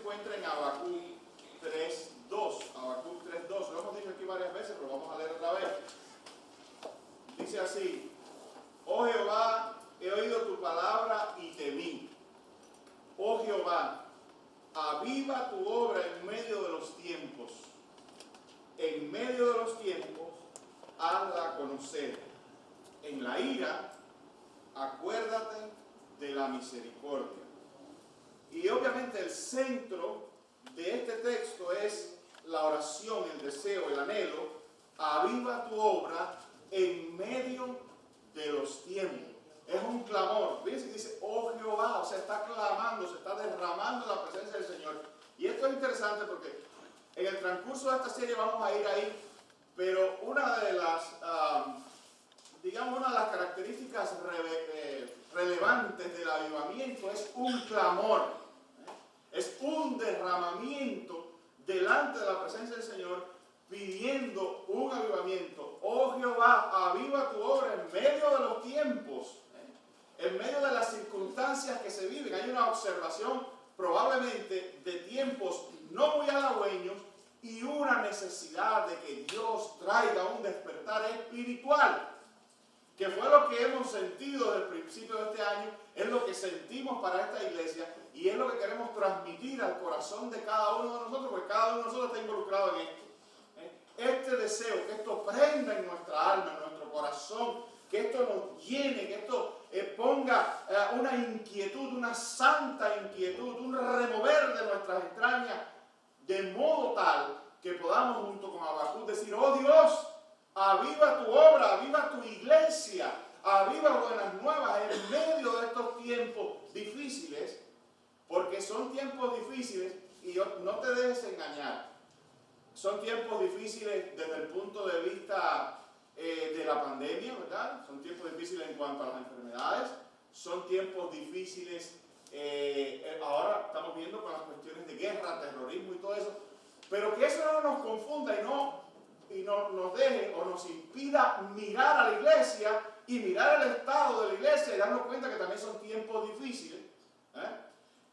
encuentra en Habacuc 3:2. Habacuc 3:2. Lo hemos dicho aquí varias veces, pero vamos a leer otra vez. Dice así: Oh Jehová, he oído tu palabra y temí. Oh Jehová, aviva tu obra en medio de los tiempos. En medio de los tiempos, hazla conocer. En la ira, acuérdate de la misericordia. Y obviamente el centro de este texto es la oración, el deseo, el anhelo. Aviva tu obra en medio de los tiempos. Es un clamor. Fíjense que dice, oh Jehová, o sea, está clamando, se está derramando la presencia del Señor. Y esto es interesante porque en el transcurso de esta serie vamos a ir ahí, pero una de las, una de las características relevantes del avivamiento es un clamor. Es un derramamiento delante de la presencia del Señor, pidiendo un avivamiento. Oh Jehová, aviva tu obra en medio de los tiempos, en medio de las circunstancias que se viven. Hay una observación probablemente de tiempos no muy halagüeños y una necesidad de que Dios traiga un despertar espiritual, que fue lo que hemos sentido desde el principio de este año, es lo que sentimos para esta iglesia y es lo que queremos transmitir al corazón de cada uno de nosotros, porque cada uno de nosotros está involucrado en esto. Este deseo, que esto prenda en nuestra alma, en nuestro corazón, que esto nos llene, que esto ponga una inquietud, una santa inquietud, un remover de nuestras entrañas, de modo tal que podamos junto con Habacuc decir, oh Dios, aviva tu obra, aviva tu iglesia, aviva buenas nuevas en medio de estos tiempos difíciles, porque son tiempos difíciles y no te dejes engañar. Son tiempos difíciles desde el punto de vista de la pandemia, ¿verdad? Son tiempos difíciles en cuanto a las enfermedades, son tiempos difíciles, ahora estamos viendo con las cuestiones de guerra, terrorismo y todo eso, pero que eso no nos confunda y no nos deje o nos impida mirar a la iglesia y mirar el estado de la iglesia y darnos cuenta que también son tiempos difíciles,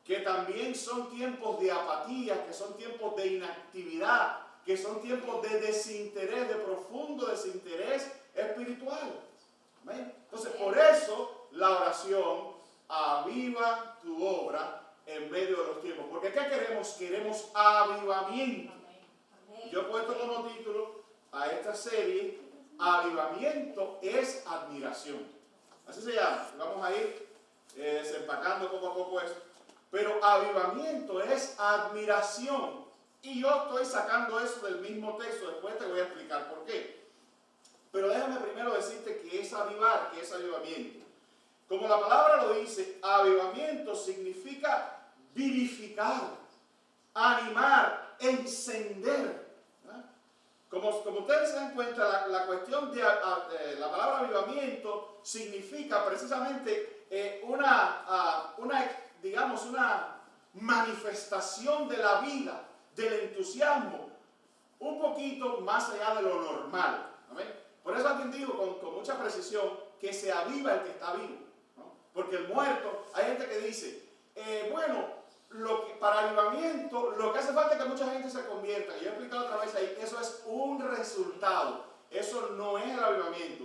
que también son tiempos de apatía, que son tiempos de inactividad, que son tiempos de desinterés, de profundo desinterés espiritual. ¿Ven? Entonces, por eso la oración, aviva tu obra en medio de los tiempos. Porque ¿qué queremos? Queremos avivamiento. Yo he puesto como título a esta serie, avivamiento es admiración. Así se llama. Vamos a ir desempacando poco a poco eso. Pero avivamiento es admiración. Y yo estoy sacando eso del mismo texto, después te voy a explicar por qué. Pero déjame primero decirte que es avivar, que es avivamiento. Como la palabra lo dice, avivamiento significa vivificar, animar, encender. Como ustedes se dan cuenta, la cuestión de la palabra avivamiento significa precisamente una manifestación de la vida, del entusiasmo, un poquito más allá de lo normal. ¿Amén? Por eso alguien dijo con mucha precisión que se aviva el que está vivo, ¿no? Porque el muerto, hay gente que dice, para avivamiento lo que hace falta es que mucha gente se convierta. Y yo he explicado otra vez ahí, eso es un resultado, eso no es el avivamiento.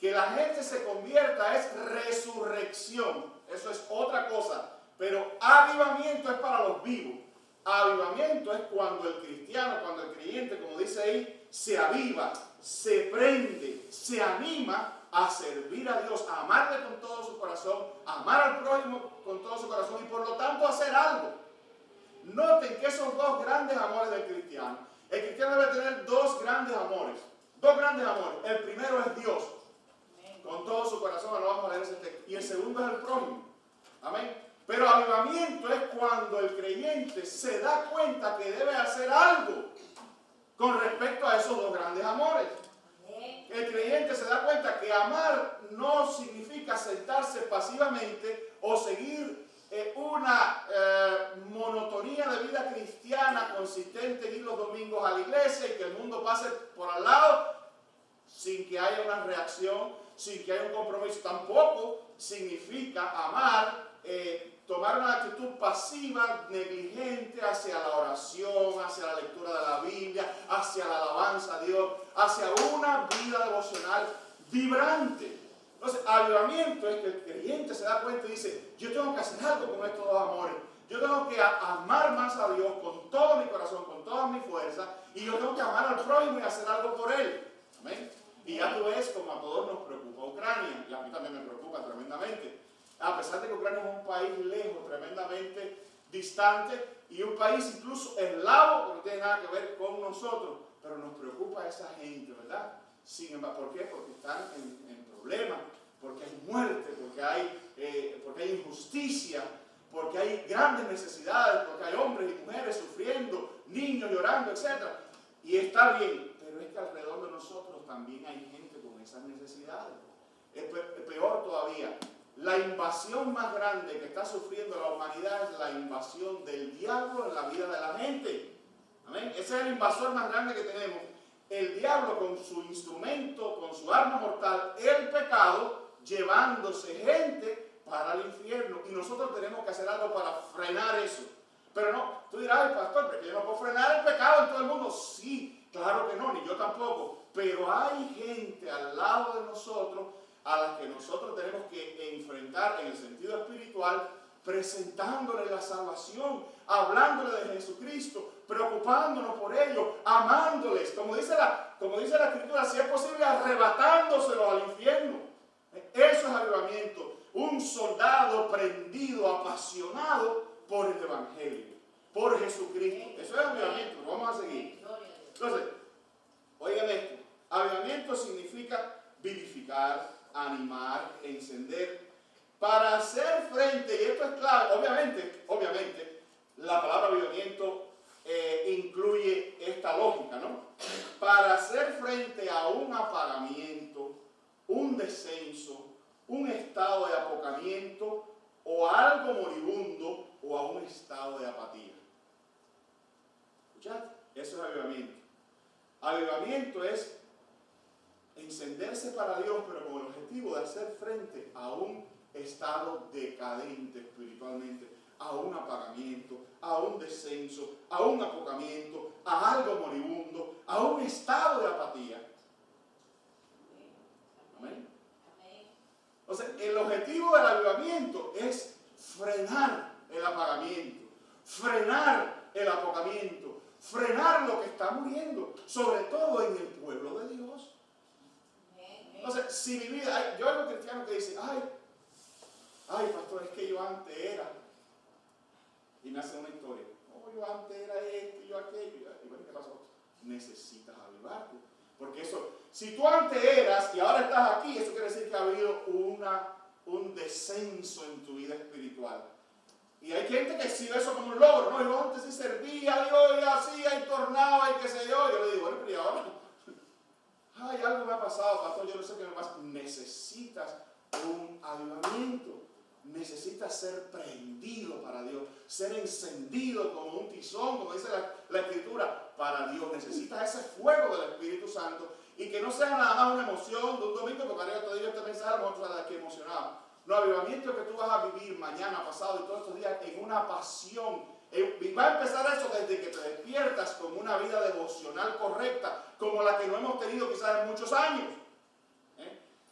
Que la gente se convierta es resurrección, eso es otra cosa. Pero avivamiento es para los vivos. Avivamiento es cuando el cristiano, cuando el creyente, como dice ahí, se aviva, se prende, se anima a servir a Dios, a amarle con todo su corazón, a amar al prójimo con todo su corazón y por lo tanto hacer algo. Noten que esos dos grandes amores del cristiano, el cristiano debe tener dos grandes amores. El primero es Dios, con todo su corazón, lo vamos a leer ese texto, y el segundo es el prójimo. Amén. Pero avivamiento es cuando el creyente se da cuenta que debe hacer algo con respecto a esos dos grandes amores. El creyente se da cuenta que amar no significa sentarse pasivamente o seguir una monotonía de vida cristiana consistente en ir los domingos a la iglesia y que el mundo pase por al lado sin que haya una reacción, sin que haya un compromiso. Tampoco significa amar tomar una actitud pasiva, negligente hacia la oración, hacia la lectura de la Biblia, hacia la alabanza a Dios, hacia una vida devocional vibrante. Entonces, avivamiento es que el creyente se da cuenta y dice, yo tengo que hacer algo con estos dos amores. Yo tengo que amar más a Dios con todo mi corazón, con toda mi fuerza, y yo tengo que amar al prójimo y hacer algo por él. Amén. Y ya tú ves como a todos nos preocupa Ucrania, y a mí también me preocupa tremendamente. A pesar de que Ucrania es un país lejos, tremendamente distante, y un país incluso eslavo, que no tiene nada que ver con nosotros, pero nos preocupa esa gente, ¿verdad? Sin embargo, ¿por qué? Porque están en problemas, porque hay muerte, porque hay injusticia, porque hay grandes necesidades, porque hay hombres y mujeres sufriendo, niños llorando, etc. Y está bien, pero es que alrededor de nosotros también hay gente con esas necesidades. Es peor todavía, la invasión más grande que está sufriendo la humanidad es la invasión del diablo en la vida de la gente. Amén. Ese es el invasor más grande que tenemos. El diablo con su instrumento, con su arma mortal, el pecado, llevándose gente para el infierno. Y nosotros tenemos que hacer algo para frenar eso. Pero no, tú dirás, ay pastor, porque yo no puedo frenar el pecado en todo el mundo. Sí, claro que no, ni yo tampoco. Pero hay gente al lado de nosotros a la que nosotros tenemos que enfrentar en el sentido espiritual, presentándole la salvación, hablándole de Jesucristo, preocupándonos por ellos, amándoles, como dice la Escritura, si es posible, arrebatándoselos al infierno. Eso es avivamiento. Un soldado prendido, apasionado por el Evangelio, por Jesucristo. Eso es avivamiento. Vamos a seguir. Entonces, oigan esto. Avivamiento significa vivificar, animar, encender, para hacer frente, y esto es clave, obviamente, la palabra avivamiento incluye esta lógica, ¿no? Para hacer frente a un apagamiento, un descenso, un estado de apocamiento, o a algo moribundo, o a un estado de apatía. ¿Escuchaste? Eso es avivamiento. Avivamiento es encenderse para Dios, pero con el objetivo de hacer frente a un estado decadente espiritualmente, a un apagamiento, a un descenso, a un apocamiento, a algo moribundo, a un estado de apatía. Amén. O sea, el objetivo del avivamiento es frenar el apagamiento, frenar el apocamiento, frenar lo que está muriendo, sobre todo en el pueblo de Dios. Entonces, si mi vida, yo hay cristianos que dicen, ay pastor, es que yo antes era, y me hacen una historia, yo antes era esto, yo aquello, y bueno, ¿qué pasó? Necesitas avivarte, porque eso, si tú antes eras y ahora estás aquí, eso quiere decir que ha habido un descenso en tu vida espiritual. Y hay gente que exhibe eso como un logro, ¿no? Yo antes sí servía a Dios y hacía y tornaba y qué sé yo. Yo le digo, bueno, pero ahora, algo me ha pasado, pastor, yo no sé qué me pasa. Necesitas un avivamiento. Necesitas ser prendido para Dios, ser encendido como un tizón, como dice la Escritura, para Dios. Necesitas ese fuego del Espíritu Santo y que no sea nada más una emoción de un domingo, porque ahora yo te digo este mensaje, a lo mejor tú sales aquí emocionado. No, avivamiento que tú vas a vivir mañana, pasado y todos estos días en una pasión. Y va a empezar eso desde que te despiertas con una vida devocional correcta, como la que no hemos tenido quizás en muchos años.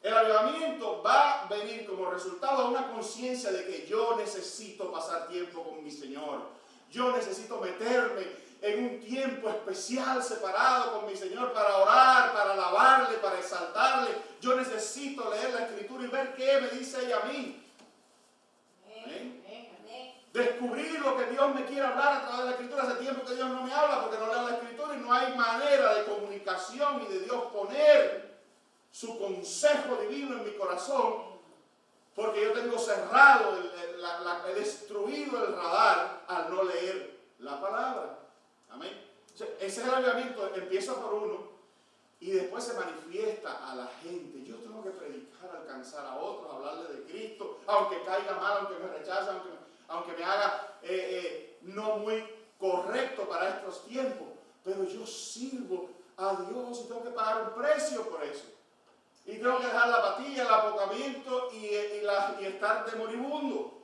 El avivamiento va a venir como resultado de una conciencia de que yo necesito pasar tiempo con mi Señor. Yo necesito meterme en un tiempo especial separado con mi Señor para orar, para alabarle, para exaltarle. Yo necesito leer la Escritura y ver qué me dice ella a mí. Descubrir lo que Dios me quiere hablar a través de la Escritura. Hace tiempo que Dios no me habla porque no leo la Escritura y no hay manera de comunicación y de Dios poner su consejo divino en mi corazón, porque yo tengo cerrado, he destruido el radar al no leer la palabra. Amén. Ese es el avivamiento, empieza por uno y después se manifiesta a la gente. Yo tengo que predicar, alcanzar a otros, hablarle de Cristo, aunque caiga mal, aunque me rechace, aunque me haga no muy correcto para estos tiempos, pero yo sirvo a Dios y tengo que pagar un precio por eso. Y tengo que dejar la apatía, el apocamiento y estar de moribundo.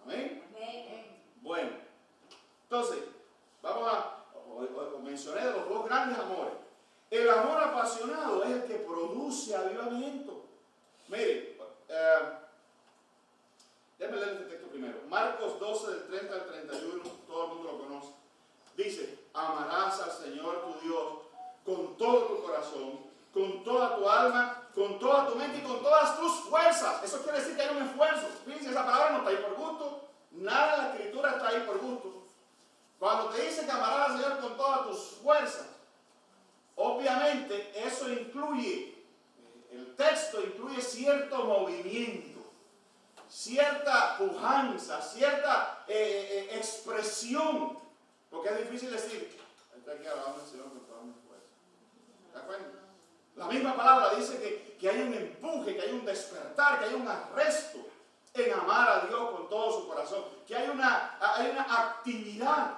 ¿Amén? Bueno, entonces, mencioné de los dos grandes amores. El amor apasionado es el que produce avivamiento. Mire, déjenme leer este texto primero. Marcos 12, del 30 al 31, todo el mundo lo conoce. Dice, amarás al Señor tu Dios con todo tu corazón, con toda tu alma, con toda tu mente y con todas tus fuerzas. Eso quiere decir que hay un esfuerzo. Fíjense, esa palabra no está ahí por gusto. Nada en la Escritura está ahí por gusto. Cuando te dice que amarás al Señor con todas tus fuerzas, obviamente eso incluye, el texto incluye cierto movimiento, cierta pujanza, cierta expresión, porque es difícil decir, está aquí alabando al Señor con todas mis fuerzas. ¿Te das cuenta? La misma palabra dice que hay un empuje, que hay un despertar, que hay un arresto en amar a Dios con todo su corazón, que hay una actividad,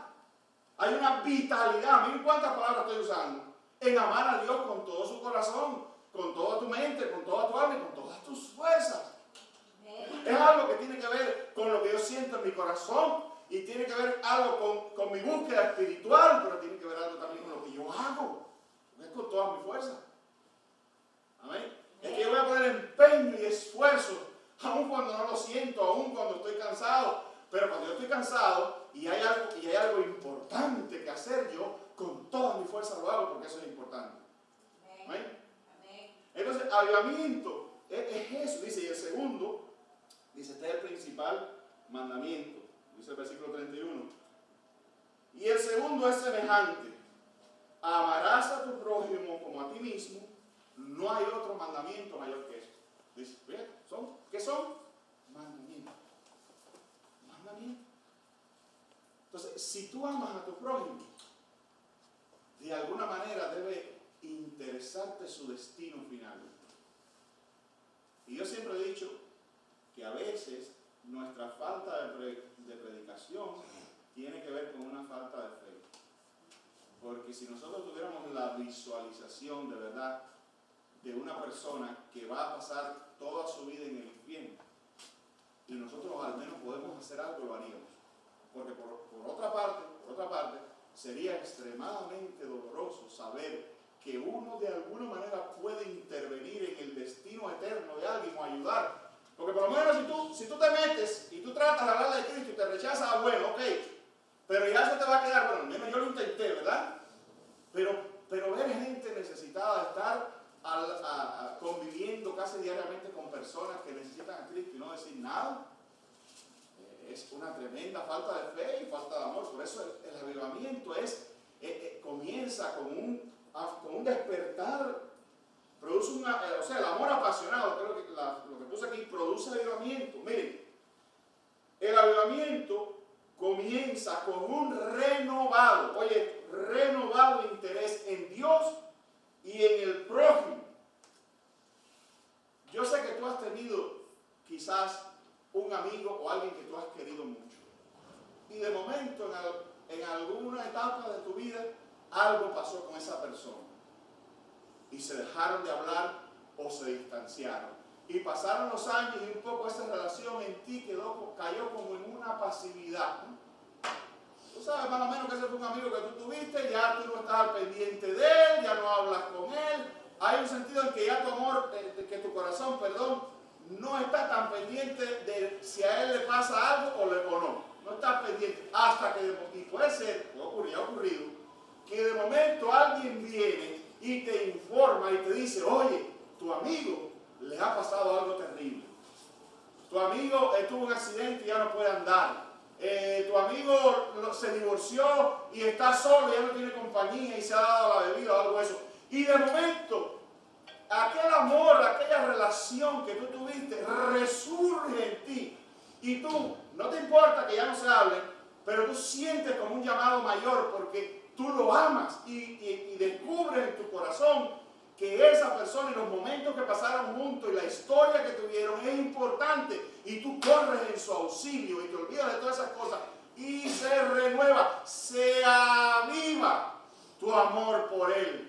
hay una vitalidad. Miren cuántas palabras estoy usando. En amar a Dios con todo su corazón, con toda tu mente, con toda tu alma y con todas tus fuerzas. Es algo que tiene que ver con lo que yo siento en mi corazón y tiene que ver algo con mi búsqueda espiritual, pero tiene que ver algo también con lo que yo hago. Es con todas mis fuerzas. Amén. Es que yo voy a poner empeño y esfuerzo, aun cuando no lo siento, aun cuando estoy cansado. Pero cuando yo estoy cansado y hay algo importante que hacer, yo con toda mi fuerza lo hago porque eso es importante. Amén. Entonces, avivamiento es eso, dice. Y el segundo, dice, este es el principal mandamiento, dice el versículo 31. Y el segundo es semejante: amarás a tu prójimo como a ti mismo. No hay otro mandamiento mayor que eso. Dice, ¿qué son? Mandamientos. Mandamientos. Entonces, si tú amas a tu prójimo, de alguna manera debe interesarte su destino final. Y yo siempre he dicho que a veces nuestra falta de predicación tiene que ver con una falta de fe. Porque si nosotros tuviéramos la visualización de verdad de una persona que va a pasar toda su vida en el infierno, y nosotros al menos podemos hacer algo, lo haríamos. Porque por otra parte, sería extremadamente doloroso saber que uno de alguna manera puede intervenir en el destino eterno de alguien o ayudar. Porque por lo menos si tú te metes y tú tratas de hablar de Cristo y te rechazas, bueno, ok, pero ya eso te va a quedar, bueno, al menos yo lo intenté, ¿verdad? Pero ver gente necesitada de estar conviviendo casi diariamente con personas que necesitan a Cristo y no decir nada, es una tremenda falta de fe y falta de amor. Por eso el avivamiento comienza con un despertar, produce el amor apasionado. Creo que lo que puse aquí produce avivamiento. Miren, el avivamiento comienza con un renovado interés en Dios y en el prójimo. Yo sé que tú has tenido quizás un amigo o alguien que tú has querido mucho. Y de momento, en alguna etapa de tu vida, algo pasó con esa persona. Y se dejaron de hablar o se distanciaron. Y pasaron los años y un poco esa relación en ti cayó como en una pasividad. Tú sabes más o menos que ese fue un amigo que tú tuviste, ya tú no estás al pendiente de él, ya no hablas con él. Hay un sentido en que ya tu amor, que tu corazón, no está tan pendiente de si a él le pasa algo o no. No estás pendiente hasta que, y puede ser, ha ocurrido, que de momento alguien viene y te informa y te dice, oye, tu amigo le ha pasado algo terrible. Tu amigo tuvo un accidente y ya no puede andar. Tu amigo se divorció y está solo, ya no tiene compañía y se ha dado la bebida o algo de eso. Y de momento, aquel amor, aquella relación que tú tuviste resurge en ti. Y tú, no te importa que ya no se hablen, pero tú sientes como un llamado mayor porque tú lo amas y descubres en tu corazón que esa persona y los momentos que pasaron juntos y la historia que tuvieron es importante y tú corres en su auxilio y te olvidas de todas esas cosas y se renueva, se aviva tu amor por él.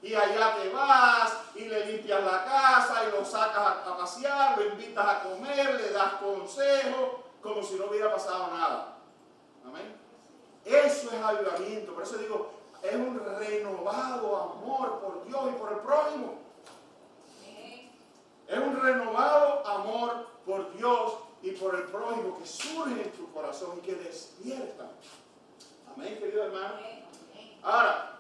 Y allá te vas y le limpias la casa y lo sacas a pasear, lo invitas a comer, le das consejos como si no hubiera pasado nada. Amén. Eso es avivamiento. Por eso digo, es un renovado amor por Dios y por el prójimo. Es un renovado amor por Dios y por el prójimo que surge en tu corazón y que despierta. Amén, querido hermano. Ahora,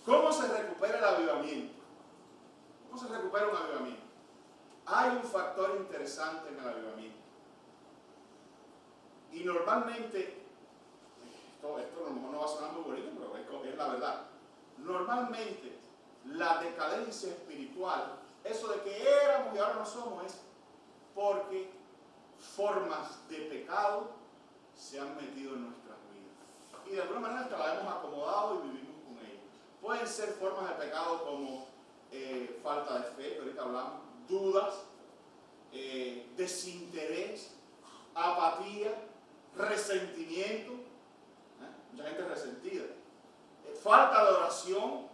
¿cómo se recupera el avivamiento? ¿Cómo se recupera un avivamiento? Hay un factor interesante en el avivamiento. Y normalmente, esto a lo mejor no va a sonar muy bonito, pero es la verdad. Normalmente, la decadencia espiritual, eso de que éramos y ahora no somos, es porque formas de pecado se han metido en nuestras vidas. Y de alguna manera hasta la hemos acomodado y vivimos con ello. Pueden ser formas de pecado como falta de fe, que ahorita hablamos, dudas, desinterés, apatía, resentimiento, mucha gente resentida, falta de oración.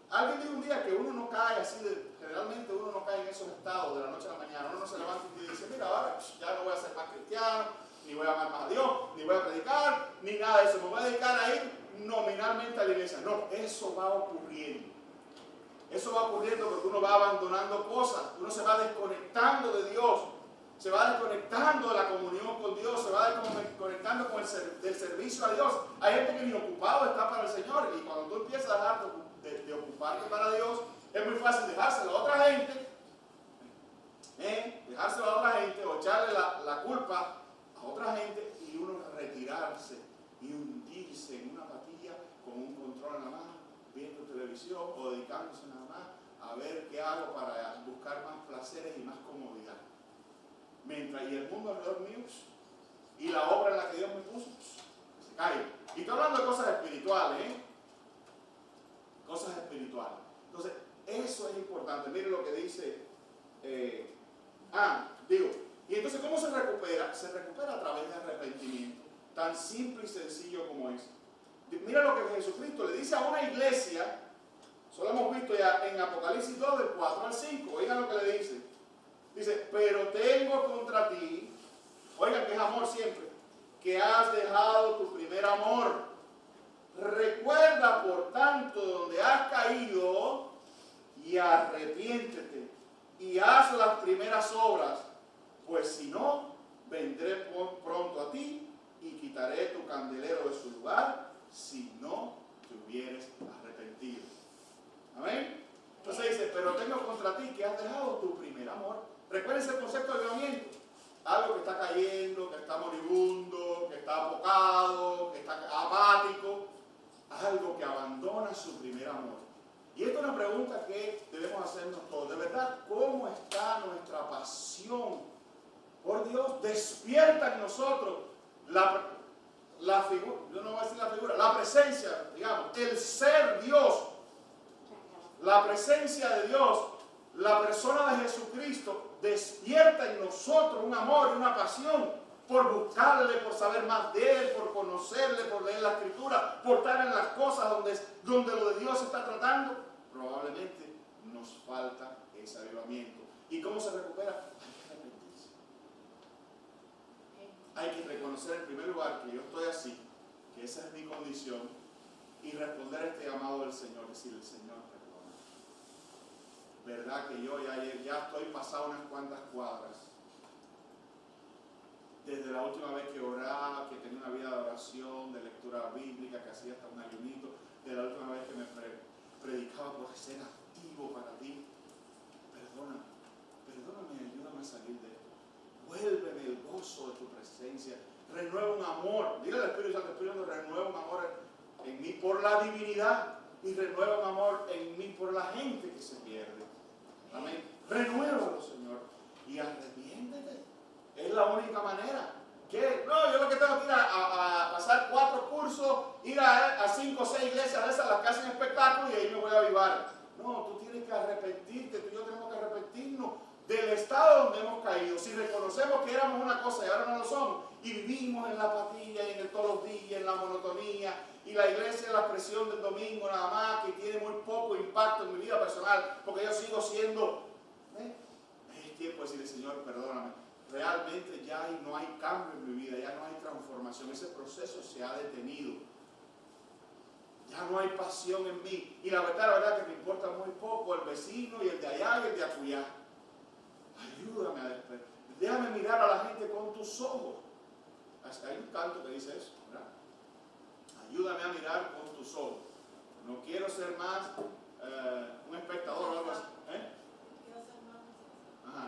Alguien dijo un día que uno no cae así, generalmente uno no cae en esos estados de la noche a la mañana. Uno no se levanta y dice, mira, ahora ya no voy a ser más cristiano, ni voy a amar más a Dios, ni voy a predicar, ni nada de eso. Me voy a dedicar a ir nominalmente a la iglesia. No, eso va ocurriendo. Eso va ocurriendo porque uno va abandonando cosas, uno se va desconectando de Dios, se va desconectando de la comunión con Dios, se va desconectando del servicio a Dios. Hay gente que ni ocupado está para el Señor, y cuando tú empiezas a dejar de ocuparte para Dios, es muy fácil dejárselo a otra gente, dejárselo a otra gente o echarle la culpa a otra gente y uno retirarse y hundirse en una apatía con un control en la mano, viendo televisión o dedicándose nada más a ver qué hago para buscar más placeres y más comodidad. Mientras y el mundo alrededor mío y la obra en la que Dios me puso se cae. Y estoy hablando de cosas espirituales, cosas espirituales. Entonces, eso es importante. Mire lo que dice. Y entonces, ¿cómo se recupera? Se recupera a través de arrepentimiento. Tan simple y sencillo como es. Mira lo que Jesucristo le dice a una iglesia. Eso lo hemos visto ya en Apocalipsis 2, del 4 al 5. Oigan lo que le dice. Dice, pero tengo contra ti, oigan que es amor siempre, que has dejado tu primer amor. Recuerda, por tanto, donde has caído y arrepiéntete y haz las primeras obras, pues si no, vendré pronto a ti y quitaré tu candelero de su lugar si no te hubieres arrepentido. Amén. Entonces dice, pero tengo contra ti que has dejado tu primer amor. Recuerden el concepto de avivamiento. Algo que está cayendo, que está moribundo, que está apocado, que está apático. Algo que abandona su primer amor. Y esta es una pregunta que debemos hacernos todos. De verdad, ¿cómo está nuestra pasión por Dios? Despierta en nosotros la figura, yo no voy a decir la figura, la presencia, digamos, el ser Dios. La presencia de Dios, la persona de Jesucristo, despierta en nosotros un amor y una pasión por buscarle, por saber más de Él, por conocerle, por leer la Escritura, por estar en las cosas donde lo de Dios se está tratando. Probablemente nos falta ese avivamiento. ¿Y cómo se recupera? Hay que arrepentirse. Hay que reconocer en primer lugar que yo estoy así, que esa es mi condición, y responder a este llamado del Señor, decirle, Señor, verdad que yo ya estoy pasado unas cuantas cuadras desde la última vez que oraba, que tenía una vida de oración, de lectura bíblica, que hacía hasta un ayunito, de la última vez que me predicaba por ser activo para ti. Perdóname y ayúdame a salir de esto. Vuélveme el gozo de tu presencia, renueva un amor, dile al Espíritu Santo, renueva un amor en mí por la divinidad y renueva un amor en mí por la gente que se pierde. Amén. Renuévalo, Señor, y arrepiéntete. Es la única manera. ¿Qué? No, yo lo que tengo que ir a pasar 4 cursos, ir a 5 o 6 iglesias de esas, las que hacen espectáculos, y ahí me voy a avivar. No, tú tienes que arrepentirte, tú y yo tenemos que arrepentirnos del estado donde hemos caído. Si reconocemos que éramos una cosa y ahora no lo somos, y vivimos en la apatía, en el todos los días, en la monotonía, y la iglesia es la expresión del domingo nada más, que tiene muy poco impacto en mi vida personal, porque yo sigo siendo, es tiempo de decirle, Señor, perdóname, realmente ya no hay cambio en mi vida, ya no hay transformación, ese proceso se ha detenido. Ya no hay pasión en mí. Y la verdad que me importa muy poco el vecino y el de allá y el de acullá. Ayúdame a despertar. Déjame mirar a la gente con tus ojos. Hay un canto que dice eso, ¿verdad? Ayúdame a mirar con tus ojos. No quiero ser más un espectador o algo así.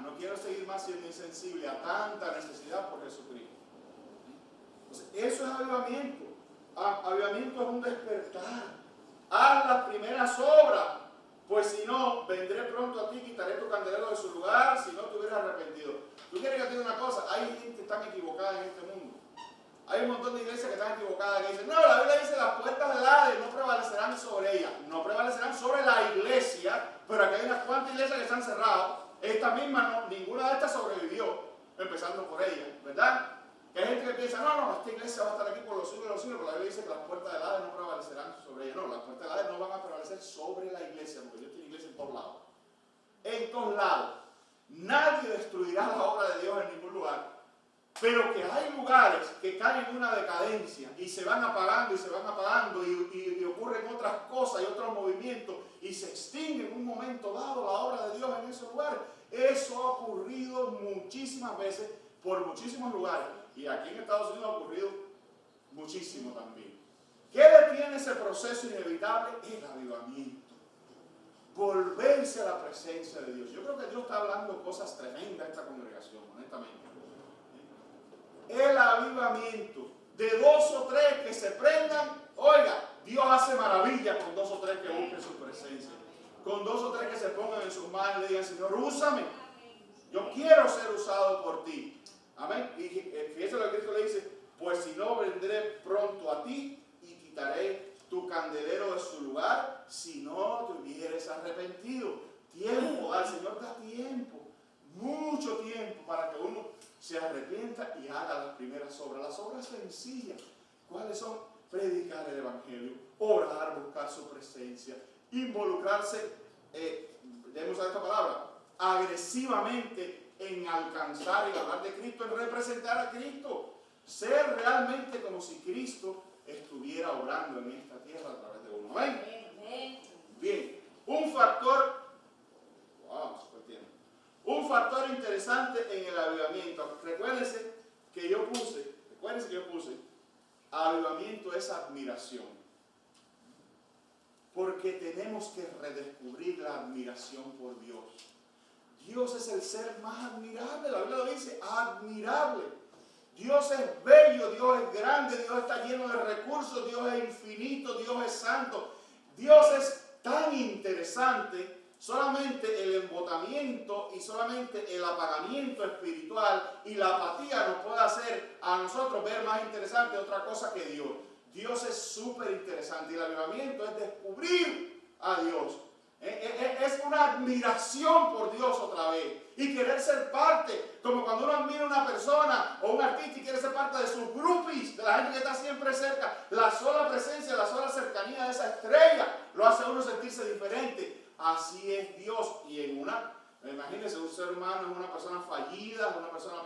No quiero seguir más siendo insensible a tanta necesidad por Jesucristo. Entonces, eso es avivamiento. Avivamiento es un despertar. Haz las primeras obras, pues si no, vendré pronto a ti, quitaré tu candelero de su lugar, si no te hubieras arrepentido. ¿Tú quieres que te diga una cosa? Hay gente tan equivocada en este mundo. Hay un montón de iglesias que están equivocadas, que dicen, no, la Biblia dice las puertas del Hades no prevalecerán sobre ella. No prevalecerán sobre la iglesia, pero aquí hay unas cuantas iglesias que se han cerrado. Esta misma, no, ninguna de estas sobrevivió, empezando por ella, ¿verdad? Que hay gente que piensa, no, esta iglesia va a estar aquí por los siglos de los siglos, pero la Biblia dice que las puertas del Hades no prevalecerán sobre ella. No, las puertas del Hades no van a prevalecer sobre la iglesia, porque Dios tiene iglesia en todos lados. En todos lados. Nadie destruirá la obra de Dios en ningún lugar. Pero que hay lugares que caen en una decadencia y se van apagando y ocurren otras cosas y otros movimientos y se extingue en un momento dado la obra de Dios en esos lugares. Eso ha ocurrido muchísimas veces por muchísimos lugares y aquí en Estados Unidos ha ocurrido muchísimo también. ¿Qué detiene ese proceso inevitable? El avivamiento. Volverse a la presencia de Dios. Yo creo que Dios está hablando cosas tremendas a esta congregación, honestamente. El avivamiento de 2 o 3 que se prendan. Oiga, Dios hace maravilla con 2 o 3 que busquen su presencia. Con 2 o 3 que se pongan en sus manos y le digan, Señor, úsame. Yo quiero ser usado por ti. Amén. Y fíjese lo que Cristo le dice, pues si no, vendré pronto a ti y quitaré tu candelero de su lugar, si no te hubieres arrepentido. Tiempo, al Señor da tiempo, mucho tiempo para que uno se arrepienta y haga las primeras obras. Las obras sencillas, ¿cuáles son? Predicar el Evangelio, orar, buscar su presencia, involucrarse, debemos usar esta palabra, agresivamente en alcanzar y hablar de Cristo, en representar a Cristo, ser realmente como si Cristo estuviera obrando en esta tierra a través de uno. ¿Amén? Bien, un factor interesante en el avivamiento. Recuérdense que yo puse, avivamiento es admiración. Porque tenemos que redescubrir la admiración por Dios. Dios es el ser más admirable, la Biblia lo dice, admirable. Dios es bello, Dios es grande, Dios está lleno de recursos, Dios es infinito, Dios es santo. Dios es tan interesante, solamente el embotamiento y solamente el apagamiento espiritual y la apatía nos puede hacer a nosotros ver más interesante otra cosa que Dios. Dios es súper interesante y el avivamiento es descubrir a Dios. Es una admiración por Dios otra vez y querer ser parte, como cuando uno admira a una persona o un artista y quiere ser parte de sus groupies, de la gente que está siempre cerca. La sola presencia, la sola cercanía de esa estrella lo hace a uno sentirse diferente. Así es Dios. Y imagínense, un ser humano es una persona fallida, es una persona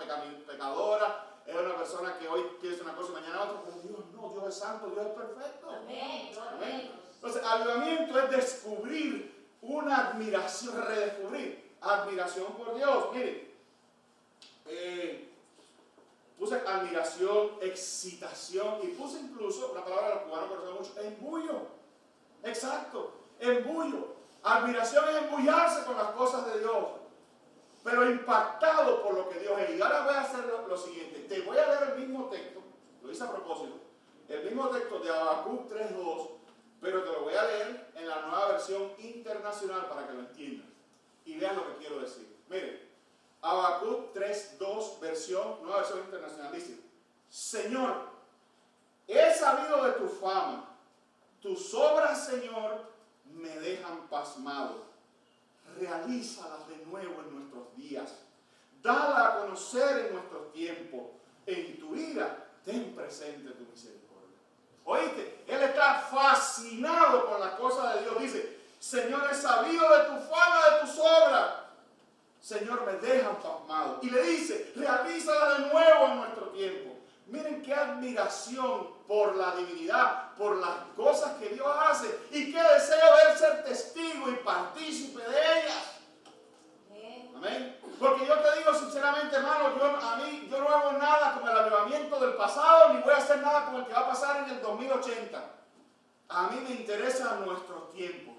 pecadora, es una persona que hoy quiere una cosa y mañana otra, pero Dios no, Dios es santo, Dios es perfecto. Amén. Entonces, avivamiento es descubrir una admiración, redescubrir admiración por Dios. Miren, puse admiración, excitación y puse incluso, una palabra que los cubanos conocen mucho, embullo. Exacto, embullo. Admiración es embullarse con las cosas de Dios, pero impactado por lo que Dios es. Y ahora voy a hacer lo siguiente, te voy a leer el mismo texto, lo hice a propósito, el mismo texto de Habacuc 3:2, pero te lo voy a leer en la nueva versión internacional para que lo entiendas y vean lo que quiero decir. Miren, Habacuc 3:2, nueva versión internacional, dice: Señor, he sabido de tu fama, tus obras, Señor, me dejan pasmado. Realízalas de nuevo en nuestros días, dala a conocer en nuestros tiempos. En tu ira, ten presente tu misericordia. ¿Oíste? Él está fascinado con las cosas de Dios. Dice: Señor, he sabido de tu fama, de tus obras. Señor, me dejan pasmado. Y le dice, realízala de nuevo en nuestro tiempo. Miren qué admiración por la divinidad, por las cosas que Dios hace y qué deseo ver ser testigo y partícipe de ellas. Amén. Porque yo te digo sinceramente, hermano, yo no hago nada con el avivamiento del pasado, ni voy a hacer nada con el que va a pasar en el 2080. A mí me interesan nuestros tiempos.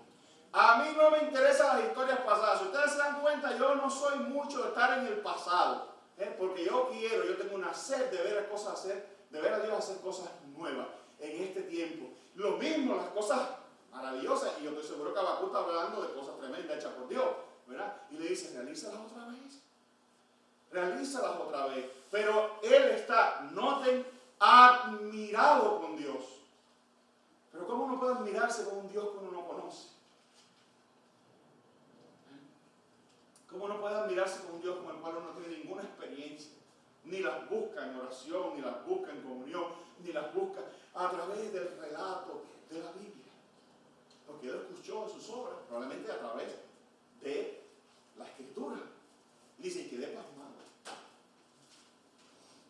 A mí no me interesan las historias pasadas. Si ustedes se dan cuenta, yo no soy mucho de estar en el pasado. Porque yo tengo una sed de ver a cosas hacer, de ver a Dios hacer cosas nuevas en este tiempo. Lo mismo, las cosas maravillosas, y yo estoy seguro que Habacuc está hablando de cosas tremendas hechas por Dios, ¿verdad? Y le dice, realízalas otra vez. Realízalas otra vez. Pero él está, noten, admirado con Dios. Pero ¿cómo uno puede admirarse con un Dios que uno no conoce? ¿Cómo uno puede admirarse con un Dios con el cual uno no tiene ninguna experiencia? Ni las busca en oración, ni las busca en comunión, ni las busca a través del relato de la Biblia. Porque él escuchó sus obras, probablemente a través de la Escritura. Y dice, y quedé pasmado.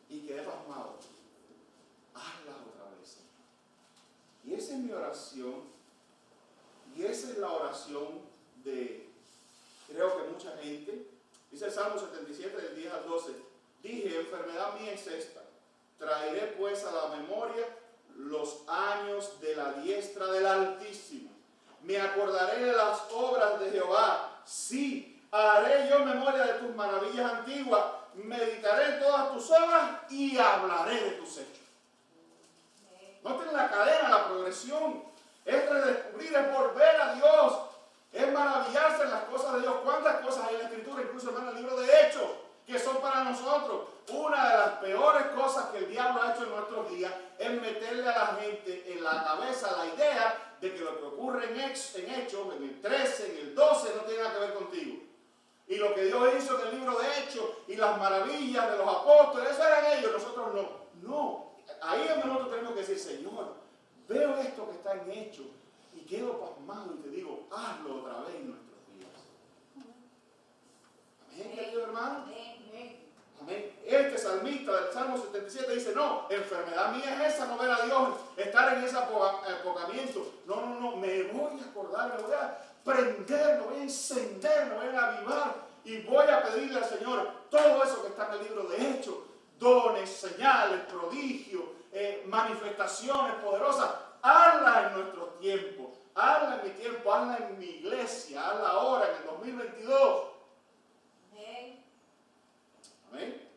Y quedé pasmado. Hazla otra vez. Y esa es mi oración. Y esa es la oración de, creo que mucha gente. Dice el Salmo 77 del 10 al 12. Dije, enfermedad mía es esta. Traeré pues a la memoria los años de la diestra del Altísimo. Me acordaré de las obras de Jehová. Sí, haré yo memoria de tus maravillas antiguas. Meditaré en todas tus obras y hablaré de tus hechos. Noten la cadena, la progresión. Es redescubrir, es volver a Dios. Es maravillarse en las cosas de Dios. ¿Cuántas cosas hay en la Escritura? Incluso en el libro de Hechos, que son para nosotros. Una de las peores cosas que el diablo ha hecho en nuestros días es meterle a la gente en la cabeza la idea de que lo que ocurre en Hechos, en el 13, en el 12, no tiene nada que ver contigo. Y lo que Dios hizo en el libro de Hechos y las maravillas de los apóstoles, eso eran ellos, nosotros no. No, ahí es donde nosotros tenemos que decir, Señor, veo esto que está en Hechos y quedo pasmado y te digo, hazlo otra vez en nuestros días. Amén, querido hermano. Amén. Este salmista del Salmo 77 dice, no, enfermedad mía es esa, no ver a Dios, estar en ese apocamiento. No, me voy a acordar, me voy a prender, me voy a encender, me voy a avivar y voy a pedirle al Señor todo eso que está en el libro de Hechos, dones, señales, prodigios, manifestaciones poderosas. Hazla en nuestros tiempos, hazla en mi tiempo, hazla en mi iglesia, hazla ahora en el 2022. Amén.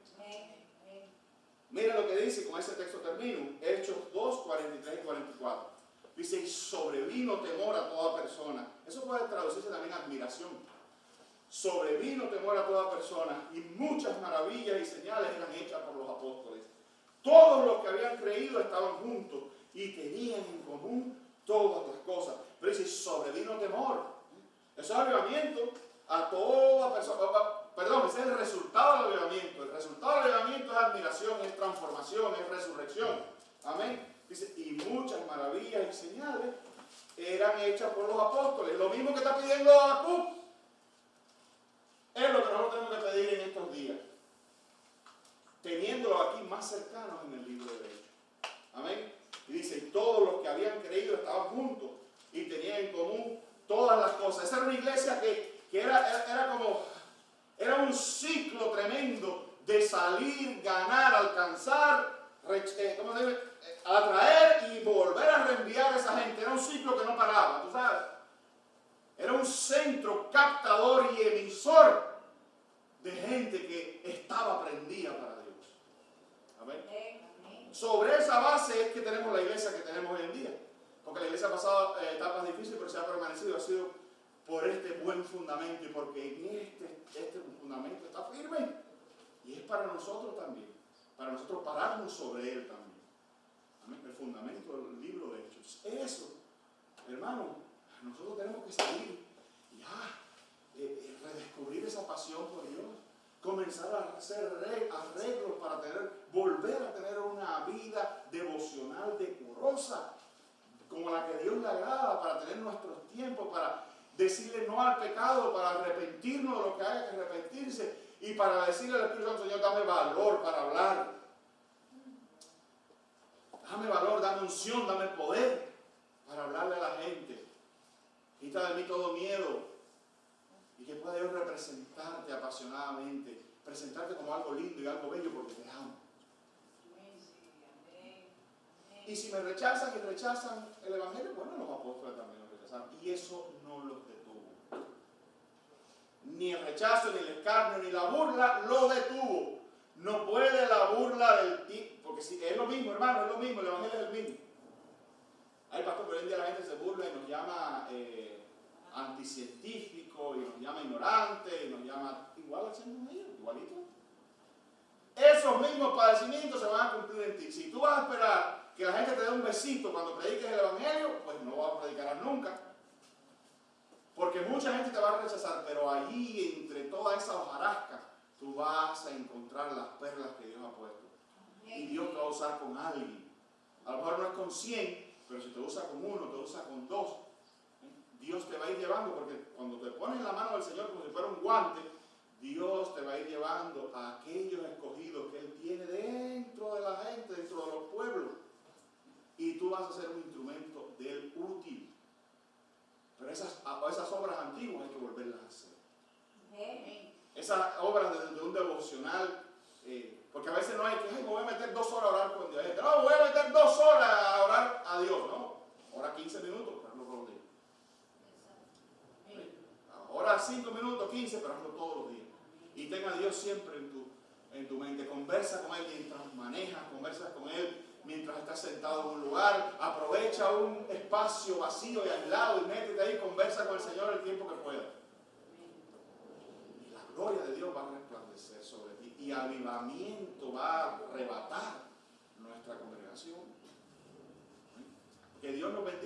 Mira lo que dice, con ese texto termino, Hechos 2, 43 y 44. Dice, y sobrevino temor a toda persona. Eso puede traducirse también a admiración. Sobrevino temor a toda persona y muchas maravillas y señales eran hechas por los apóstoles. Todos los que habían creído estaban juntos y tenían en común todas las cosas. Pero dice, sobrevino temor. Eso es avivamiento a toda persona. Perdón, ese es el resultado del avivamiento. El resultado del avivamiento es admiración, es transformación, es resurrección. Amén. Dice, y muchas maravillas y señales eran hechas por los apóstoles. Lo mismo que está pidiendo Habacuc es lo que nosotros tenemos que pedir en estos días. Teniéndolo aquí más cercanos en el libro de Hechos. Amén. Y dice, todos los que habían creído estaban juntos y tenían en común todas las cosas. Esa era una iglesia que era un ciclo tremendo de salir, ganar, alcanzar, atraer y volver a reenviar a esa gente. Era un ciclo que no paraba, tú sabes. Era un centro captador y emisor de gente que estaba prendida para Dios. Amén. Sobre esa base es que tenemos la iglesia que tenemos hoy en día. Porque la iglesia ha pasado etapas difíciles, pero se ha permanecido, ha sido por este buen fundamento y porque en este fundamento está firme. Y es para nosotros también, para nosotros pararnos sobre él también. Amén. El fundamento del libro de Hechos. Eso, hermano, nosotros tenemos que salir y redescubrir esa pasión por Dios. Comenzar a hacer arreglos para volver a tener una vida devocional decorosa, como la que Dios le agrada, para tener nuestros tiempos, para decirle no al pecado, para arrepentirnos de lo que haya que arrepentirse y para decirle al Espíritu Santo, Señor, dame valor para hablar. Dame valor, dame unción, dame poder para hablarle a la gente. Quita de mí todo miedo y que pueda yo representarte apasionadamente, presentarte como algo lindo y algo bello porque te amo. Y si me rechazan y rechazan el Evangelio, bueno, los apóstoles también lo rechazaron. Y eso no los detuvo. Ni el rechazo, ni el escarnio, ni la burla lo detuvo. No puede la burla del tipo, porque si es lo mismo, hermano, es lo mismo, el Evangelio es el mismo. Hay pastor, pero hoy en día la gente se burla y nos llama anticientífico, y nos llama ignorante, y nos llama igual al Señor, igualito. Esos mismos padecimientos se van a cumplir en ti. Si tú vas a esperar que la gente te dé un besito cuando prediques el Evangelio, pues no vas a predicar nunca. Porque mucha gente te va a rechazar, pero allí, entre toda esa hojarasca, tú vas a encontrar las perlas que Dios ha puesto. Y Dios te va a usar con alguien. A lo mejor no es con 100, pero si te usa con 1, te usa con 2. Dios te va a ir llevando, porque cuando te pones en la mano del Señor como si fuera un guante, Dios te va a ir llevando a aquellos escogidos que Él tiene dentro de la gente, dentro de los pueblos. Y tú vas a ser un instrumento de Él útil. Pero esas obras antiguas hay que volverlas a hacer. Esas obras de un devocional, porque a veces no hay que, me voy a meter 2 horas a orar con Dios. No, voy a meter 2 horas a orar a Dios, ¿no? Ora 15 minutos, pero no todos los días. Ora 5 minutos, 15, pero hazlo todos los días. Y tenga a Dios siempre en tu mente. Conversa con Él mientras manejas, conversa con Él mientras estás sentado en un lugar. Aprovecha un espacio vacío y aislado y métete ahí, conversa con el Señor el tiempo que puedas. Y la gloria de Dios va a resplandecer sobre ti y avivamiento va a arrebatar nuestra congregación. Que Dios nos bendiga.